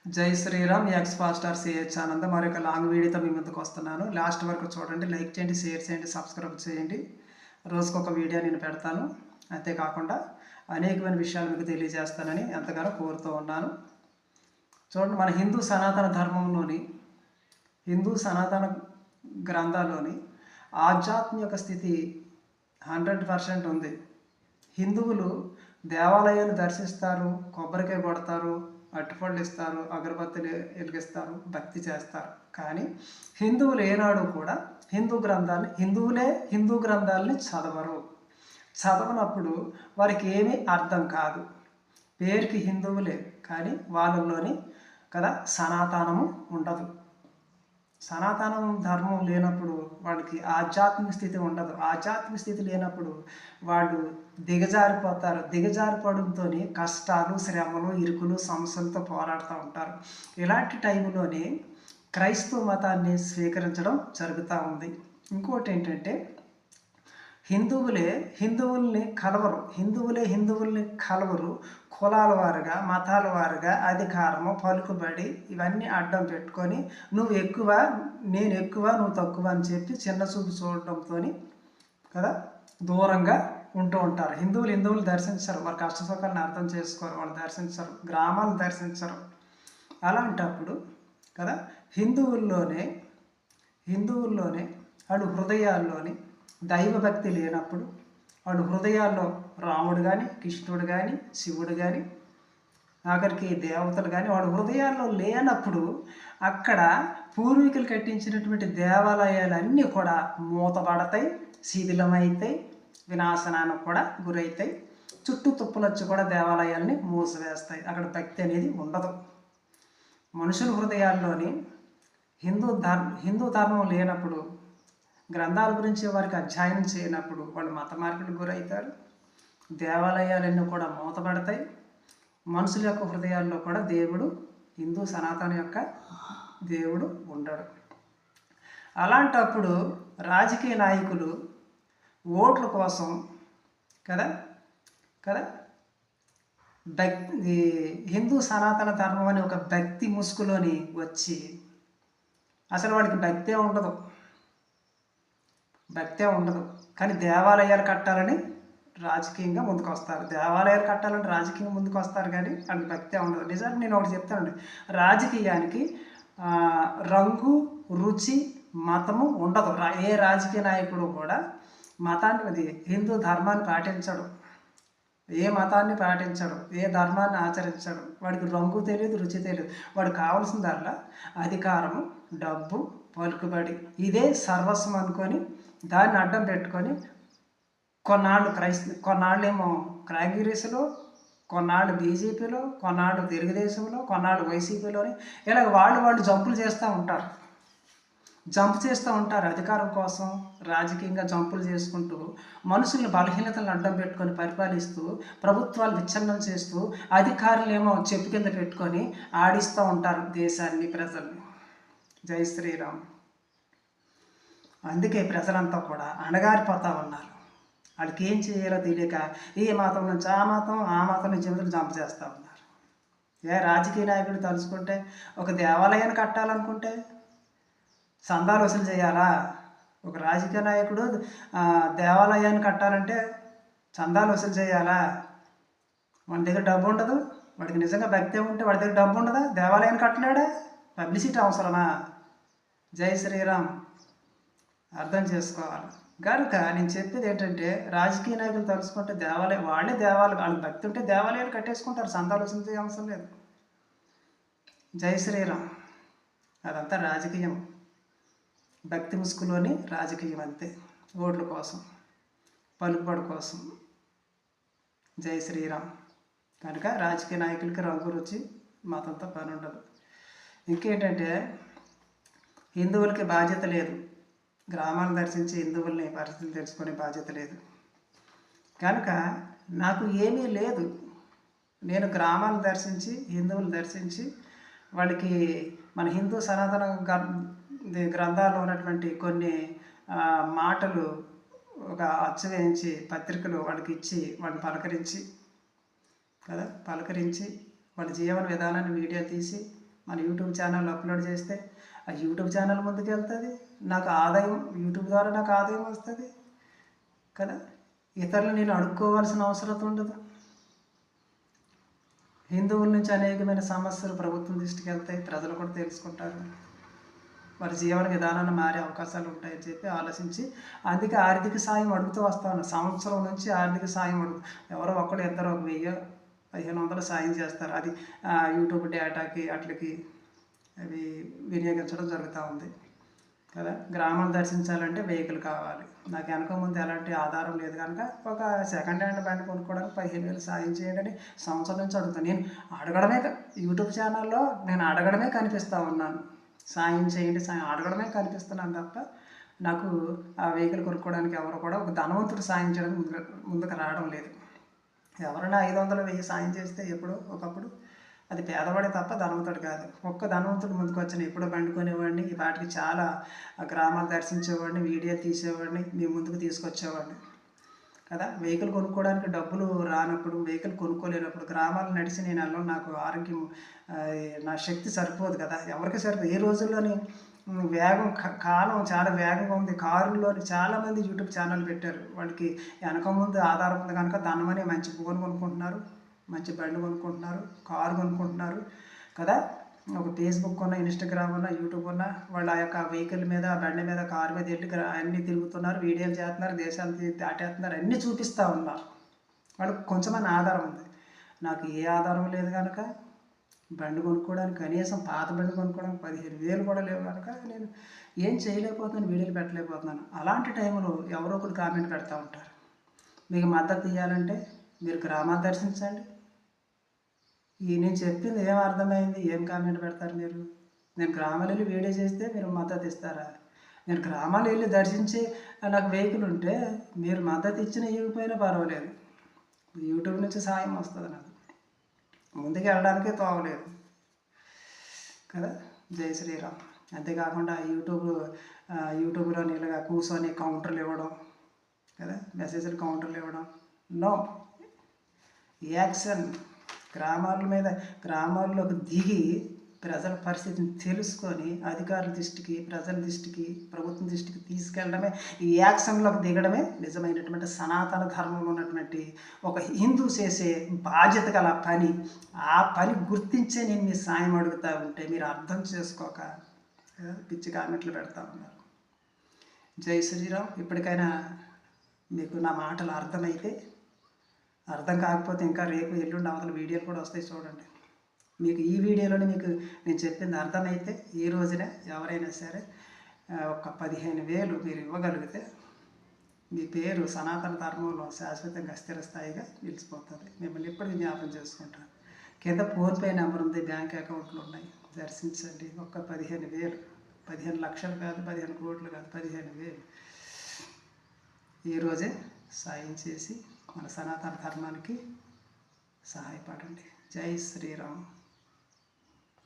జై Sriram ex pastor CH Anand మరొక long వీడియోతో మీ ముందుకు వస్తున్నాను. లాస్ట్ వరకు చూడండి, లైక్ చేయండి, షేర్ చేయండి, సబ్స్క్రైబ్ చేయండి. రోజుకొక వీడియో నేను పెడతాను. అంతేకాకుండా అనేకమైన విషయాలు మీకు తెలియజేస్తానని ఎంతగానో కోరుతూ ఉన్నాను. చూడండి, మన హిందూ సనాతన గ్రంథాల్లోని ఆధ్యాత్మిక స్థితి 100% ఉంది. హిందువులు దేవాలయాలు దర్శిస్తారు, కొబ్బరికాయ కొడతారు, అరటిపళ్ళు ఇస్తారు, అగరబత్తులు వెలిగిస్తారు, భక్తి చేస్తారు. కానీ హిందువులు ఏనాడు కూడా హిందూ గ్రంథాలని చదవనప్పుడు వారికి ఏమీ అర్థం కాదు. పేరుకి హిందువులే కానీ వాళ్ళలోని కదా సనాతనము ఉండదు. సనాతనం ధర్మం లేనప్పుడు వాళ్ళకి ఆధ్యాత్మిక స్థితి ఉండదు. ఆధ్యాత్మిక స్థితి లేనప్పుడు వాళ్ళు దిగజారిపోతారు. దిగజారిపోవడంతో కష్టాలు, శ్రమలు, ఇరుకులు, సమస్యలతో పోరాడుతూ ఉంటారు. ఇలాంటి టైంలోనే క్రైస్తవ మతాన్ని స్వీకరించడం జరుగుతూ ఉంది. ఇంకోటి ఏంటంటే హిందువుల్ని కలవరు. కులాల వారుగా, మతాల వారుగా అధికారము, పలుకుబడి ఇవన్నీ అడ్డం పెట్టుకొని నువ్వు ఎక్కువ, నేను ఎక్కువ, నువ్వు తక్కువ అని చెప్పి చిన్న చూపు చూడటంతో కదా దూరంగా ఉంటూ ఉంటారు. హిందువులు దర్శించరు, వారి కష్ట సుఖాలను అర్థం చేసుకోరు, వాళ్ళు దర్శించరు, గ్రామాలను దర్శించరు. అలాంటప్పుడు కదా హిందువుల్లోనే వాళ్ళు హృదయాల్లోని దైవభక్తి లేనప్పుడు, వాళ్ళు హృదయాల్లో రాముడు కానీ, కృష్ణుడు కానీ, శివుడు కానీ, ఆఖరికి దేవతలు కానీ వాళ్ళ హృదయాల్లో లేనప్పుడు అక్కడ పూర్వీకులు కట్టించినటువంటి దేవాలయాలన్నీ కూడా మూతపడతాయి, శిథిలమవుతాయి, వినాశనానికి కూడా గురవుతాయి. చుట్టూ తుప్పులొచ్చి కూడా దేవాలయాల్ని మూసివేస్తాయి. అక్కడ భక్తి అనేది ఉండదు. మనుషుల హృదయాల్లోని హిందూ ధర్మం లేనప్పుడు, గ్రంథాల గురించి వారికి అధ్యయనం చేయనప్పుడు వాళ్ళు మత మార్పులకు గురవుతారు. దేవాలయాలన్నీ కూడా మూతపడతాయి. మనుషుల యొక్క హృదయాల్లో కూడా హిందూ సనాతన యొక్క దేవుడు ఉండడు. అలాంటప్పుడు రాజకీయ నాయకులు ఓట్ల కోసం కదా హిందూ సనాతన ధర్మం అనే ఒక భక్తి ముసుగులోని వచ్చి అసలు వాడికి భక్తే ఉండదు కానీ దేవాలయాలు కట్టాలని రాజకీయంగా ముందుకు వస్తారు. కానీ వాళ్ళకి భక్తే ఉండదు. నిజానికి నేను ఒకటి చెప్తానండి, రాజకీయానికి రంగు, రుచి, మతము ఉండదు. ఏ రాజకీయ నాయకుడు కూడా హిందూ ధర్మాన్ని పాటించడు, ఏ మతాన్ని పాటించడు, ఏ ధర్మాన్ని ఆచరించడు. వాడికి రంగు తెలియదు, రుచి తెలియదు. వాడికి కావాల్సిందల్లా అధికారము, డబ్బు, పలుకుబడి, ఇదే సర్వస్వం అనుకొని దాన్ని అడ్డం పెట్టుకొని కొన్నాళ్ళేమో కాంగ్రెస్లో, కొన్నాళ్ళు బీజేపీలో, కొన్నాళ్ళు తెలుగుదేశంలో, కొన్నాళ్ళు వైసీపీలోని ఇలా వాళ్ళు జంపులు చేస్తూ ఉంటారు. అధికారం కోసం రాజకీయంగా జంపులు చేసుకుంటూ మనుషుల్ని బలహీనతలను అడ్డం పెట్టుకొని పరిపాలిస్తూ, ప్రభుత్వాలు విచ్ఛిన్నం చేస్తూ, అధికారులేమో చెప్పు కింద పెట్టుకొని ఆడిస్తూ ఉంటారు దేశాన్ని, ప్రజల్ని. జై శ్రీరామ్. అందుకే ప్రజలంతా కూడా అణగారిపోతూ ఉన్నారు. వాళ్ళకి ఏం చేయాలో తెలియక ఈ మతం నుంచి ఆ మతం నుంచి జంప్ చేస్తూ ఉన్నారు. రాజకీయ నాయకుడు తలుచుకుంటే ఒక దేవాలయాన్ని కట్టాలనుకుంటే సందాలు వసూలు చేయాలా? ఒక రాజకీయ నాయకుడు దేవాలయాన్ని కట్టాలంటే చందాలు వసూలు చేయాలా? వాడి దగ్గర డబ్బు ఉండదు. వాడికి నిజంగా భక్తి ఉంటే వాడి దగ్గర డబ్బు ఉండదా? దేవాలయాన్ని కట్టలేడా? పబ్లిసిటీ అవసరమా? జై శ్రీరామ్. అర్థం చేసుకోవాలి. కనుక నేను చెప్పేది ఏంటంటే, రాజకీయ నాయకులు తలుసుకుంటే వాళ్ళకి భక్తి ఉంటే దేవాలయాలు కట్టేసుకుంటారు, సందాలు వసూలు చేయ అవసరం లేదు. జై శ్రీరామ్. అదంతా రాజకీయం, భక్తి ముసుగులోని రాజకీయం అంతే. ఓట్ల కోసం, పలుకుబడి కోసం. జై శ్రీరామ్. కనుక రాజకీయ నాయకులకి రంగు, రుచి, మతంతో పని ఉండదు. ఇంకేంటంటే హిందువులకి బాధ్యత లేదు. గ్రామాలను దర్శించి హిందువుల్ని పరిస్థితులు తెలుసుకునే బాధ్యత లేదు. కనుక నాకు ఏమీ లేదు. నేను గ్రామాలను దర్శించి, హిందువులు దర్శించి, వాళ్ళకి మన హిందూ సనాతన గ్రంథాల్లో ఉన్నటువంటి కొన్ని మాటలు ఒక అచ్చు వేయించి పత్రికలు వాళ్ళకి ఇచ్చి, వాళ్ళని పలకరించి వాళ్ళ జీవన విధానాన్ని వీడియో తీసి మన యూట్యూబ్ ఛానల్ అప్లోడ్ చేస్తే ఆ యూట్యూబ్ ఛానల్ ముందుకు వెళ్తుంది, నాకు ఆదాయం యూట్యూబ్ ద్వారా నాకు ఆదాయం వస్తుంది కదా. ఇతరులు నేను అడుక్కోవాల్సిన అవసరం ఉండదు. హిందువుల నుంచి అనేకమైన సమస్యలు ప్రభుత్వం దృష్టికి వెళ్తాయి, ప్రజలు కూడా తెలుసుకుంటారు, వారి జీవన విధానాన్ని మారే అవకాశాలు ఉంటాయని చెప్పి ఆలోచించి అందుకే ఆర్థిక సాయం అడుగుతూ వస్తాను. సంవత్సరం నుంచి ఆర్థిక సాయం ఎవరో ఒకళ్ళు ఇద్దరు 1000-1500 సాయం చేస్తారు. అది యూట్యూబ్ డేటాకి అట్లకి అవి వినియోగించడం జరుగుతూ ఉంది కదా. గ్రామాలు దర్శించాలంటే వెహికల్ కావాలి. నాకు వెనక ముందు ఎలాంటి ఆధారం లేదు కనుక ఒక సెకండ్ హ్యాండ్ బండి కొనుక్కోవడానికి 15,000 సాయం చేయండి సంవత్సరం నుంచి అడుగుతాను. నేను అడగడమే, యూట్యూబ్ ఛానల్లో నేను అడగడమే కనిపిస్తూ ఉన్నాను. సాయం చేయండి, సాయం అడగడమే కనిపిస్తున్నాను తప్ప నాకు ఆ వెహికల్ కొనుక్కోవడానికి ఎవరు కూడా ఒక ధనవంతుడు సాయం చేయడానికి ముందుకు రావడం లేదు. ఎవరైనా 500-1000 సాయం చేస్తే ఎప్పుడో ఒకప్పుడు అది పేదవాడే తప్ప ధనవంతుడు కాదు. ఒక్క ధనవంతుడు ముందుకు వచ్చాను ఎప్పుడో పండుకునేవాడిని, ఈ వాటికి చాలా గ్రామాలు దర్శించేవాడిని, వీడియో తీసేవాడిని, మీ ముందుకు తీసుకొచ్చేవాడిని కదా. వెహికల్ కొనుక్కోవడానికి డబ్బులు రానప్పుడు, వెహికల్ కొనుక్కోలేనప్పుడు గ్రామాలు నడిచి నేను వెళ్ళడం నాకు ఆరోగ్యం, నా శక్తి సరిపోదు కదా. ఎవరికి సరిపోదు. ఏ రోజుల్లోని వేగం, కాలం చాలా వేగంగా ఉంది. కారుల్లోని చాలామంది యూట్యూబ్ ఛానల్ పెట్టారు. వాళ్ళకి వెనక ముందు ఆధారం ఉంది కనుక ధనమని మంచి ఫోన్ కొనుక్కుంటున్నారు, మంచి బండి కొనుక్కుంటున్నారు, కారు కొనుక్కుంటున్నారు కదా. ఒక ఫేస్బుక్ ఉన్న, ఇన్స్టాగ్రామ్ ఉన్న, యూట్యూబ్ ఉన్న, వాళ్ళు ఆ యొక్క వెహికల్ మీద, బండి మీద, కారు మీద వెళ్ళి అన్నీ తిరుగుతున్నారు, వీడియోలు చేస్తున్నారు, దేశాలు దాటేస్తున్నారు, అన్నీ చూపిస్తూ ఉన్నారు. వాళ్ళకి కొంచెమన్నా ఆధారం ఉంది. నాకు ఏ ఆధారం లేదు కనుక బండి కొనుక్కోవడానికి, కనీసం పాత బండి కొనుక్కోవడానికి 15,000 కూడా లేవు కనుక నేను ఏం చేయలేకపోతున్నాను, వీడియోలు పెట్టలేకపోతున్నాను. అలాంటి టైంలో ఎవరో ఒకరు కామెంట్ పెడతా ఉంటారు. మీకు మద్దతు ఇవ్వాలంటే మీరు గ్రామాలు దర్శించండి. నేను చెప్పింది ఏం అర్థమైంది, ఏం కామెంట్ పెడతారు మీరు? నేను గ్రామాలు వెళ్ళి వీడియో చేస్తే మీరు మద్దతు ఇస్తారా? నేను గ్రామాలు వెళ్ళి దర్శించి నాకు వెహికల్ ఉంటే మీరు మద్దతు ఇచ్చినా ఇవ్వకపోయినా పర్వాలేదు, యూట్యూబ్ నుంచి సాయం వస్తుంది. నాకు ముందుకు వెళ్ళడానికే తోవలేదు కదా. జై శ్రీరామ్. అంతేకాకుండా యూట్యూబ్లో ఇలాగా కూర్చొని కౌంటర్లు ఇవ్వడం కదా, మెసేజ్లు కౌంటర్లు ఇవ్వడం, నో యాక్షన్. గ్రామాల్లోకి దిగి ప్రజల పరిస్థితిని తెలుసుకొని అధికారుల దృష్టికి, ప్రజల దృష్టికి, ప్రభుత్వం దృష్టికి తీసుకెళ్ళడమే, ఈ యాక్షన్లోకి దిగడమే నిజమైనటువంటి సనాతన ధర్మంలో ఉన్నటువంటి ఒక హిందూ చేసే బాధ్యత గల పని. ఆ పని గుర్తించే నేను మీ సాయం అడుగుతూ ఉంటే మీరు అర్థం చేసుకోక పిచ్చి కామెంట్లు పెడతా ఉన్నారు. జై శ్రీరామ్. ఇప్పటికైనా మీకు నా మాటలు అర్థమైతే, అర్థం కాకపోతే ఇంకా రేపు ఎల్లుండి అవతల వీడియోలు కూడా వస్తాయి చూడండి. మీకు ఈ వీడియోలోనే మీకు నేను చెప్పింది అర్థమైతే ఈ రోజునే ఎవరైనా సరే ఒక 15,000 మీరు ఇవ్వగలిగితే మీ పేరు సనాతన ధర్మంలో శాశ్వతంగా స్థిరస్థాయిగా నిలిచిపోతుంది. మిమ్మల్ని ఎప్పటికీ జ్ఞాపకం చేసుకుంటాను. కింద ఫోన్పే నెంబర్ ఉంది, బ్యాంక్ అకౌంట్లు ఉన్నాయి, దర్శించండి. ఒక్క 15,000, 15 లక్షలు కాదు, 15 కోట్లు కాదు, 15,000 ఈరోజే సాయం చేసి మన సనాతన ధర్మానికి సహాయపడండి. జై శ్రీరామ్.